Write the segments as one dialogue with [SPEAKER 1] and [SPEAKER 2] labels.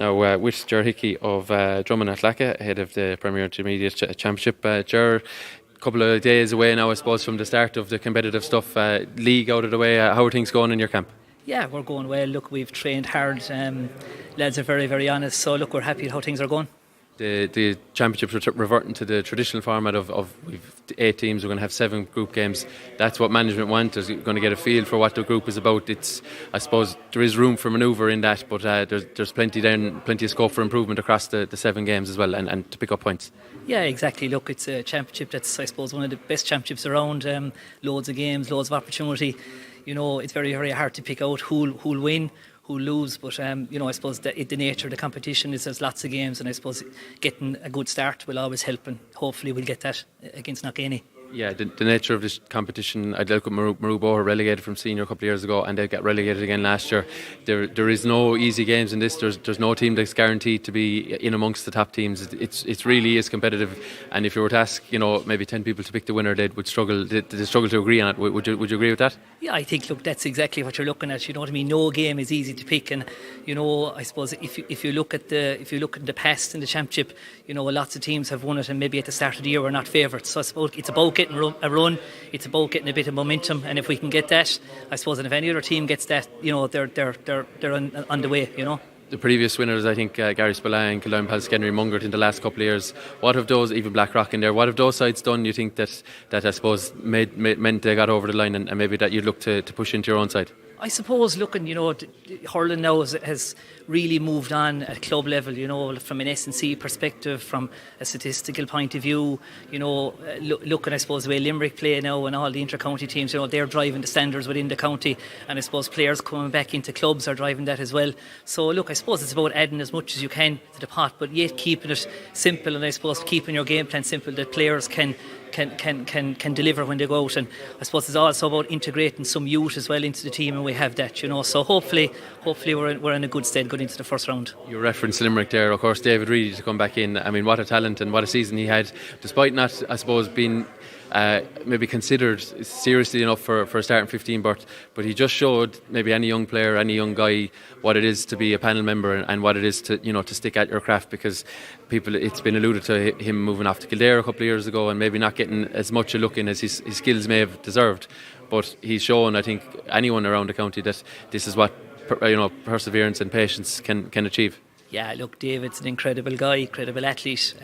[SPEAKER 1] Now, with Gerard Hickey of Dromin-Athlacca, head of the Premier Intermediate Championship. Gerard, a couple of days away now, I suppose, from the start of the competitive stuff. League out of the way. How are things going in your camp?
[SPEAKER 2] Yeah, we're going well. Look, we've trained hard. Lads are very, very honest. So, look, we're happy with how things are going.
[SPEAKER 1] The championship's reverting to the traditional format of we've 8 teams. We're going to have 7 group games. That's what management want. Is going to get a feel for what the group is about. I suppose there is room for manoeuvre in that, but there's plenty of scope for improvement across the 7 games as well, and to pick up points.
[SPEAKER 2] Yeah, exactly. Look, it's a championship that's, I suppose, one of the best championships around. Loads of games, loads of opportunity. It's very, very hard to pick out who'll win, who'll lose, but I suppose the nature of the competition is there's lots of games, and I suppose getting a good start will always help, and hopefully we'll get that against Knockany.
[SPEAKER 1] Yeah, the nature of this competition, I'd look at Marubo, relegated from senior a couple of years ago, and they got relegated again last year. There is no easy games in this. There's no team that's guaranteed to be in amongst the top teams. It really is competitive, and if you were to ask, maybe 10 people to pick the winner, they'd struggle to agree on it. Would you agree with that? Yeah,
[SPEAKER 2] I think, look, that's exactly what you're looking at. You know what I mean? No game is easy to pick, and I suppose if you look at the past in the championship, lots of teams have won it, and maybe at the start of the year we're not favourites. So I suppose it's about getting a run. It's about getting a bit of momentum, and if we can get that, I suppose, and if any other team gets that, they're on the way.
[SPEAKER 1] The previous winners, I think, Gary Spillane, Kildare Palskenry, Mungert in the last couple of years. What have those, even Blackrock in there, what have those sides done, you think, that I suppose meant they got over the line, and maybe that you'd look to push into your own side?
[SPEAKER 2] I suppose looking, hurling now has really moved on at club level, from an S&C perspective, from a statistical point of view, looking, I suppose, the way Limerick play now and all the inter-county teams, they're driving the standards within the county, and I suppose players coming back into clubs are driving that as well. So look, I suppose it's about adding as much as you can to the pot, but yet keeping it simple, and I suppose keeping your game plan simple that players can deliver when they go out. And I suppose it's also about integrating some youth as well into the team, and we have that, so hopefully we're in a good stead going into the first round.
[SPEAKER 1] You referenced Limerick there, of course, David Reedy to come back in. I mean, what a talent and what a season he had, despite not, I suppose, being maybe considered seriously enough for a starting 15 berth, but he just showed maybe any young player, any young guy, what it is to be a panel member, and what it is to to stick at your craft, because it's been alluded to him moving off to Kildare a couple of years ago and maybe not getting as much a look in as his skills may have deserved, but he's shown, I think, anyone around the county that this is what perseverance and patience can achieve.
[SPEAKER 2] Yeah, look, David's an incredible guy, incredible athlete,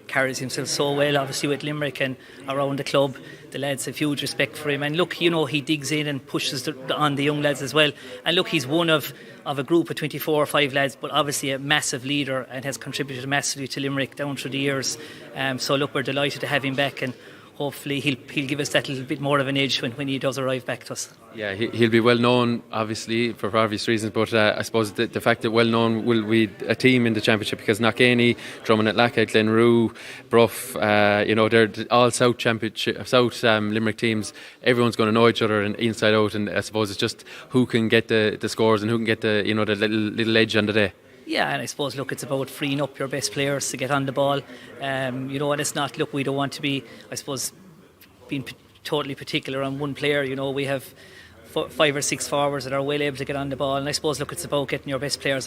[SPEAKER 2] carries himself so well, obviously, with Limerick and around the club. The lads have huge respect for him, and look, he digs in and pushes on the young lads as well. And look, he's one of a group of 24 or 5 lads, but obviously a massive leader and has contributed massively to Limerick down through the years. So look, we're delighted to have him back, and hopefully he'll give us that little bit more of an edge when he does arrive back to us.
[SPEAKER 1] Yeah, he'll be well known, obviously, for obvious reasons, but I suppose the fact that well known will be a team in the championship, because Knockany, Dromin-Athlacca, Glenroe, Bruff, they're all South Limerick teams. Everyone's going to know each other inside out, and I suppose it's just who can get the scores and who can get the the little edge on the day.
[SPEAKER 2] Yeah, and I suppose, look, it's about freeing up your best players to get on the ball. And it's not, look, we don't want to be, I suppose, being totally particular on one player. We have 5 or 6 forwards that are well able to get on the ball. And I suppose, look, it's about getting your best players on